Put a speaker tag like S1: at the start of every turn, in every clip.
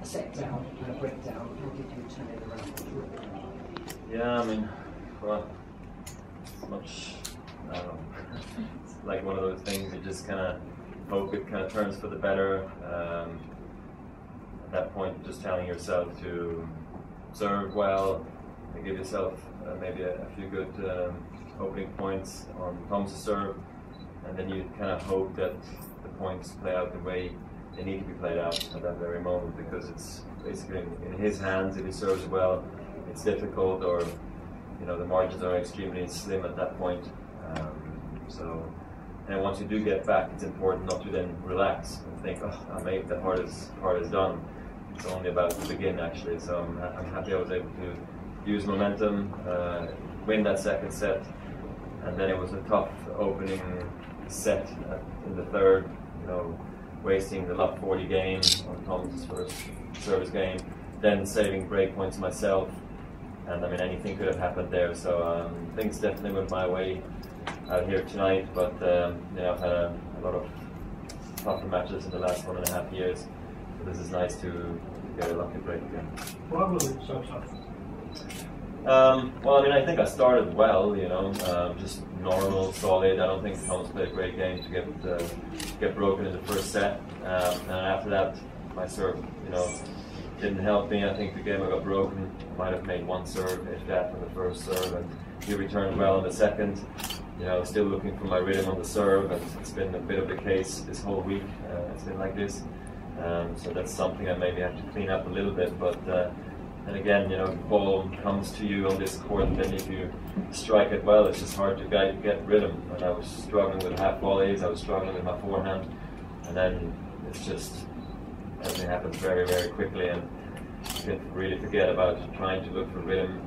S1: set down and a breakdown. How did you turn it around?
S2: Yeah, I mean, well, it's much, I don't know, it's like one of those things you just kind of hope it kind of turns for the better. At that point, just telling yourself to serve well, and give yourself maybe a few good opening points on Tom's serve, and then you kind of hope that the points play out the way they need to be played out at that very moment, because it's basically in his hands. If he serves well, it's difficult, or you know, the margins are extremely slim at that point. And once you do get back, it's important not to then relax and think, oh, I made the part is done. It's only about to begin, actually. So I'm happy I was able to use momentum, win that second set, and then it was a tough opening set in the third. You know, wasting the love 40 game on Tom's first service game, then saving break points myself, and I mean, anything could have happened there. So things definitely went my way out here tonight, but you know, I've had a lot of tougher matches in the last 1.5 years, so this is nice to get a lucky break again.
S3: Why was it so tough?
S2: Well, I mean, I think I started well, you know, just normal, solid. I don't think Tom's played a great game to get broken in the first set, and after that, my serve, you know, didn't help me. I think the game I got broken, I might have made one serve, if that, from the first serve, and he returned well in the second. You know, still looking for my rhythm on the serve, and it's been a bit of the case this whole week. It's been like this, so that's something I maybe have to clean up a little bit. But and again, you know, the ball comes to you on this court, and then if you strike it well, it's just hard to get rhythm. And I was struggling with half volleys, I was struggling with my forehand, and then it's just everything happens very, very quickly, and you can really forget about trying to look for rhythm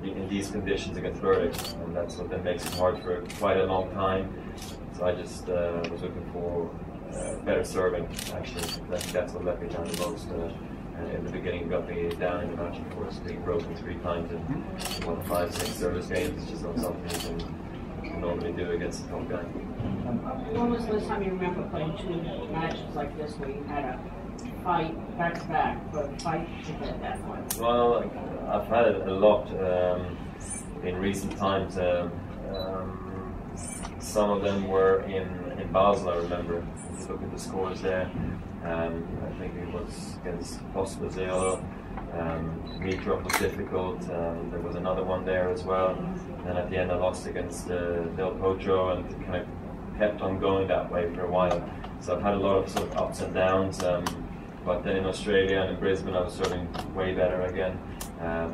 S2: in these conditions against verdict, and that's what then makes it hard for quite a long time. So I just was looking for better serving, actually. That's what let me down the most. In the beginning, got me down in the match, of course, being broken 3 times in 1, 5, 6 service games. It's just not something you can normally do against a top guy.
S4: When was the last time you remember playing 2 matches like this where you had a fight back to back, but fight to get that one?
S2: Well, I've had it a lot in recent times. Some of them were in Basel, I remember. Just look at the scores there. I think it was against Pospazio. Dimitrov was difficult. There was another one there as well. And at the end I lost against Del Potro, and it kind of kept on going that way for a while. So I've had a lot of sort of ups and downs. But then in Australia and in Brisbane I was serving way better again,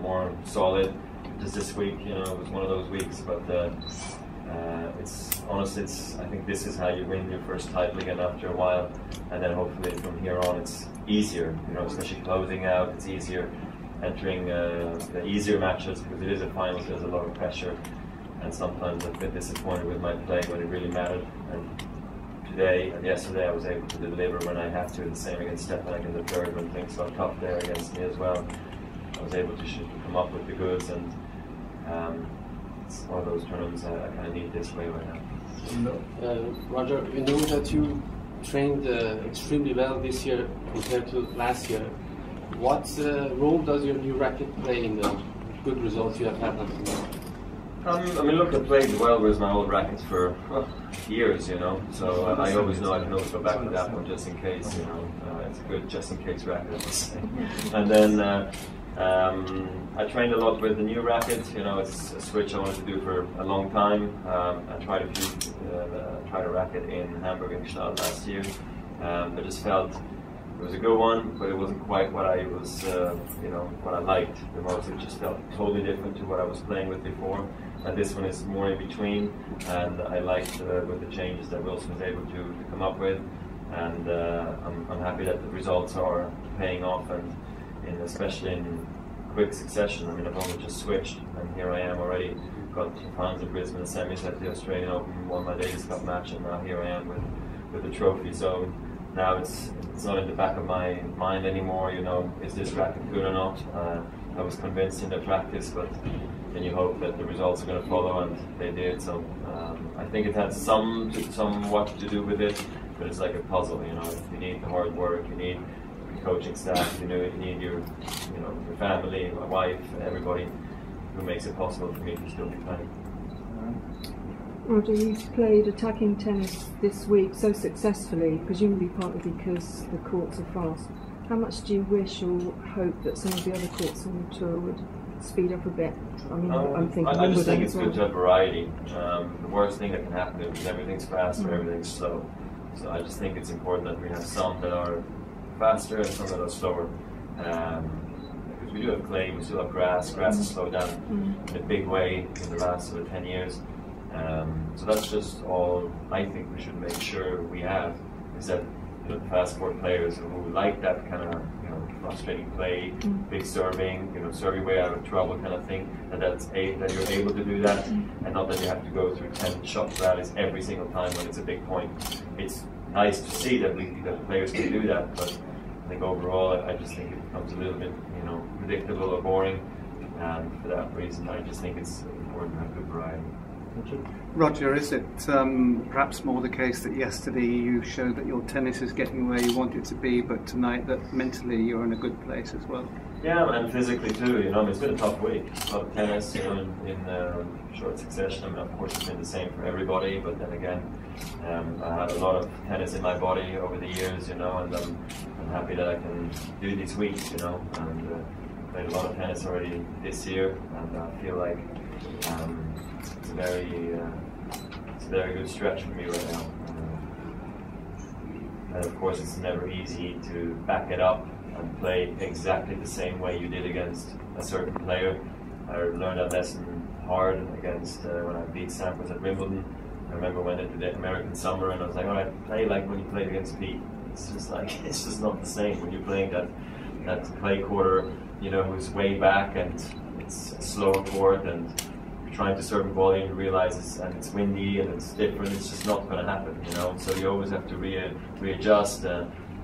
S2: more solid. Just this week, you know, it was one of those weeks, but it's honestly, I think this is how you win your first title again after a while, and then hopefully from here on it's easier, you know, especially closing out, it's easier entering the easier matches, because it is a final, so there's a lot of pressure, and sometimes I've been disappointed with my play when it really mattered. And today and yesterday I was able to deliver when I have to. The same against Stepanek in the third, when things got tough there against me as well. I was able to come up with the goods, and it's one of those tournaments I kind of need this way right now.
S5: Roger, we know that you trained extremely well this year compared to last year. What role does your new racket play in the good results you have had until now?
S2: I mean, look, I played well with my old rackets for years, you know, so I always know I can always go back to that one just in case, you know. It's a good just in case racket, I must say. And then I trained a lot with the new racket, you know, it's a switch I wanted to do for a long time. I tried a racket in Hamburg and Gstaad last year. I just felt it was a good one, but it wasn't quite what I was, you know, what I liked the most. It just felt totally different to what I was playing with before. And this one is more in between, and I liked with the changes that Wilson was able to come up with. And I'm happy that the results are paying off, and especially in quick succession. I mean, I've only just switched, and here I am already. Got finals in Brisbane, semis at the Australian Open, won my Davis Cup match, and now here I am with the trophy. So now it's not in the back of my mind anymore, you know, is this racket good or not? I was convinced in the practice, but then you hope that the results are going to follow, and they did. So I think it had somewhat to do with it, but it's like a puzzle, you know. You need the hard work, you need coaching staff, you need your, your family, my wife, everybody who makes it possible for me to still be playing.
S3: Roger, you've played attacking tennis this week so successfully, presumably partly because the courts are fast. How much do you wish or hope that some of the other courts on the tour would speed up a bit? I mean, I'm thinking
S2: I just think it's
S3: well.
S2: good to have variety. The worst thing that can happen is everything's fast or everything's slow. So I just think it's important that we have some that are faster and some that are slower. Because we do have clay, we still have grass. Grass has slowed down in a big way in the last sort of 10 years. So that's just all I think we should make sure we have, is that the fast court players who like that kind of frustrating play, big serving, serving way out of trouble kind of thing, that you're able to do that, and not that you have to go through 10 shot rallies every single time when it's a big point. It's nice to see that the players can do that, but I think overall I just think it becomes a little bit predictable or boring, and for that reason I just think it's important to have good variety.
S6: Roger, is it perhaps more the case that yesterday you showed that your tennis is getting where you want it to be, but tonight that mentally you're in a good place as well?
S2: Yeah, and physically too. It's been a tough week. A lot of tennis, in short succession. I mean, of course, it's been the same for everybody. But then again, I had a lot of tennis in my body over the years, and I'm happy that I can do these weeks, and played a lot of tennis already this year, and I feel like it's a very good stretch for me right now. And of course, it's never easy to back it up and play exactly the same way you did against a certain player. I learned that lesson hard against when I beat Sampras at Wimbledon. I remember when I did the American Summer, and I was like, all right, play like when you played against Pete. It's just not the same when you're playing that clay quarter, who's way back and it's a slower court, and you're trying to serve a volley and you realize it's windy and it's different. It's just not going to happen, So you always have to readjust.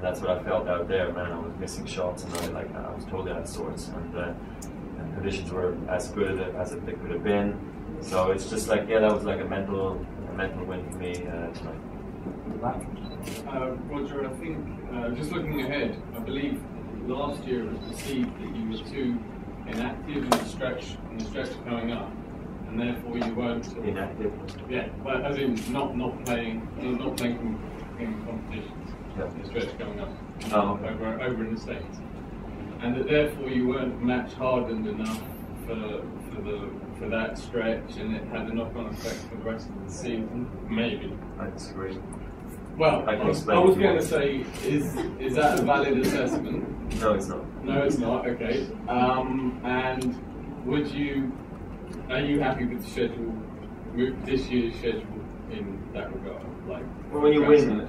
S2: That's what I felt out there, man. I was missing shots, and I was totally out of sorts, and conditions were as good as they could have been. So it's just that was like a mental win for me tonight.
S7: Roger, I think just looking ahead, I believe last year it was perceived that you were too inactive in the stretch coming up, and therefore you weren't
S2: inactive.
S7: Yeah, well, as in not playing in competitions.
S2: Yeah.
S7: The stretch coming up
S2: okay.
S7: over in the States, and that therefore you weren't match hardened enough for that stretch, and it had a knock-on effect for the rest of the season. Maybe.
S2: I disagree.
S7: Well, I was going to say, is that a valid assessment?
S2: No, it's not.
S7: No, it's not. Okay. And are you happy with the schedule, with this year's schedule in that regard?
S2: Well, when you win,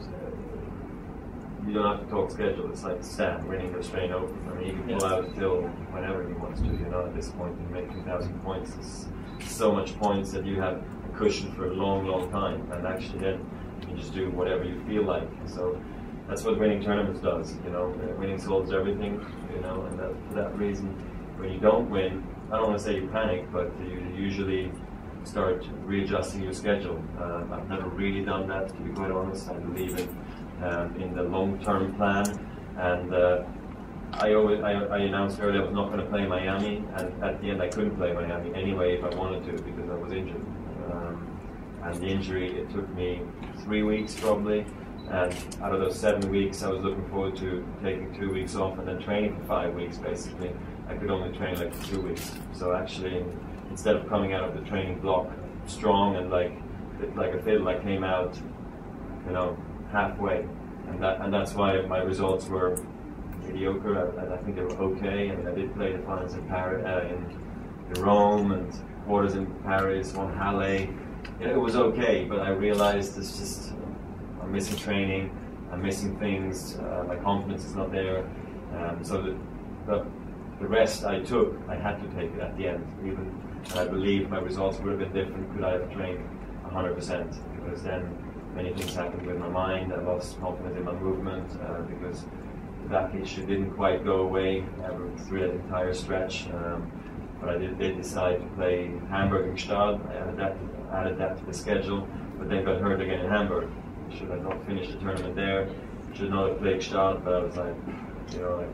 S2: you don't have to talk schedule. It's like Stan winning the Australian Open. I mean, you can pull out till whenever he wants to. At this point, you make 2,000 points. It's so much points that you have a cushion for a long, long time. And actually, then you just do whatever you feel like. So that's what winning tournaments does. Winning solves everything. And for that reason, when you don't win, I don't want to say you panic, but you usually start readjusting your schedule. I've never really done that, to be quite honest. I believe in the long-term plan, and I announced earlier I was not going to play Miami, and at the end I couldn't play Miami anyway if I wanted to, because I was injured. And the injury, it took me 3 weeks probably, and out of those 7 weeks I was looking forward to taking 2 weeks off and then training for 5 weeks basically. I could only train for 2 weeks. So actually, instead of coming out of the training block strong and like a fiddle, I came out, halfway, and that's why my results were mediocre. I think they were okay. I mean, I did play the finals in Paris, in Rome, and quarters in Paris, won Halle. It was okay, but I realized I'm missing training, I'm missing things. My confidence is not there. So the rest I took, I had to take it at the end. Even I believe my results would have been different could I have trained 100%, because then many things happened with my mind. I lost confidence in my movement because the back issue didn't quite go away through that entire stretch. But I did decide to play Hamburg and Gstaad. I added that to the schedule, but then got hurt again in Hamburg. Should have not finished the tournament there. Should not have played Gstaad, but I was like, You know, like,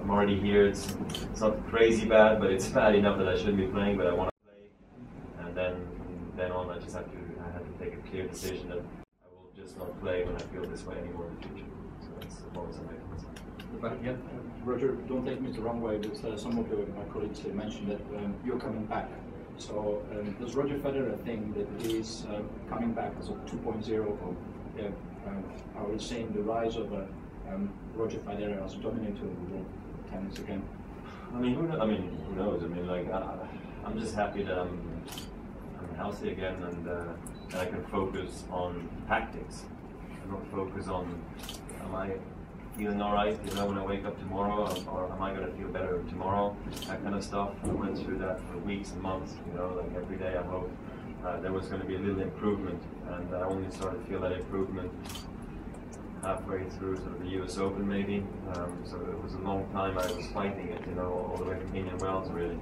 S2: I'm already here. It's not crazy bad, but it's bad enough that I shouldn't be playing. But I want to play, and then on, I had to take a clear decision that I will just not play when I feel this way anymore in the future. So that's the promise I make to myself.
S8: But yeah, Roger, don't take me the wrong way, but some of my colleagues mentioned that you're coming back. So does Roger Federer think that he's coming back as a 2.0, or are we seeing the rise of Roger Federer as a dominator of the world tennis again?
S2: I mean, who knows? I mean, like, I'm just happy that I'm healthy again, and I can focus on tactics. I don't focus on, am I feeling all right, you know, when I wake up tomorrow, or am I going to feel better tomorrow? That kind of stuff. I went through that for weeks and months, you know, like every day I hoped there was going to be a little improvement, and I only started to feel that improvement halfway through sort of the US Open maybe. So it was a long time I was fighting it, you know, all the way from Indian Wells really.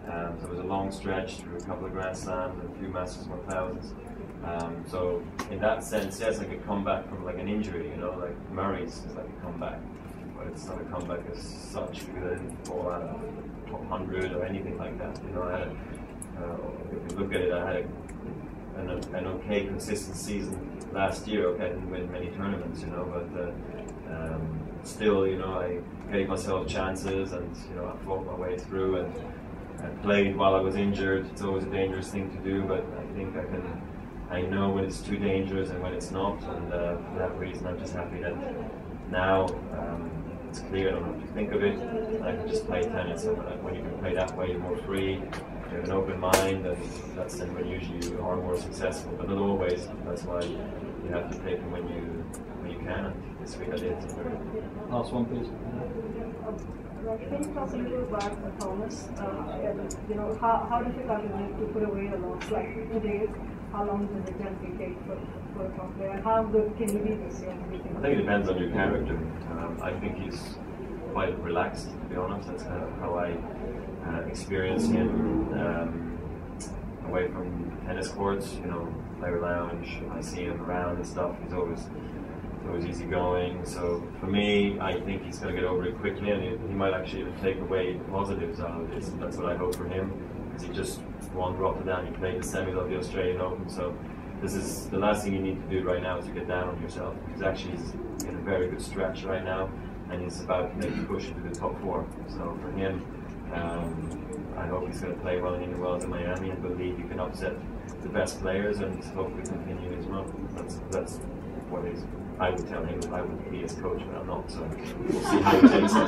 S2: So it was a long stretch through a couple of Grand Slams and a few Masters 1000s. So in that sense, yes, I could come back from like an injury, you know, like Murray's is like a comeback, but it's not a comeback as such because I didn't fall out of the top 100 or anything like that. You know, I had, if you look at it, I had an okay consistent season last year. Okay, I didn't win many tournaments, you know, but still, you know, I gave myself chances, and you know, I fought my way through and played while I was injured. It's always a dangerous thing to do, but I think I know when it's too dangerous and when it's not, and for that reason I'm just happy that now it's clear, I don't have to think of it, I can just play tennis. And when you can play that way, you're more free, you have an open mind, and that's then when usually you are more successful, but not always. That's why you have to take them when you can, and this week I did.
S8: Last one, please.
S9: Can you talk a little about Thomas? You know, how difficult is it to put away a loss like today? How long does it generally take for a top player? And how good can he be this year?
S2: I think it depends on your character. I think he's quite relaxed, to be honest. That's kind of how I experience him away from tennis courts. You know, player lounge. I see him around and stuff. He's always easygoing. So for me, I think he's going to get over it quickly, and he might actually even take away the positives out of it. That's what I hope for him, because he just won Rotterdam. He played the semis of the Australian Open. So this is the last thing you need to do right now, is to get down on yourself. Because actually he's in a very good stretch right now, and he's about to make a push into the top 4. So for him, I hope he's going to play well in Indian Wells in Miami, and believe he can upset the best players and hopefully continue his run. That's what I would tell him if I would be his coach, but I'm not, so we'll see how he takes it.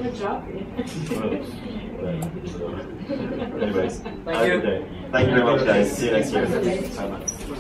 S4: Good job.
S2: Anyways, have a good day. Thank you very much, guys. See you next year. Bye-bye.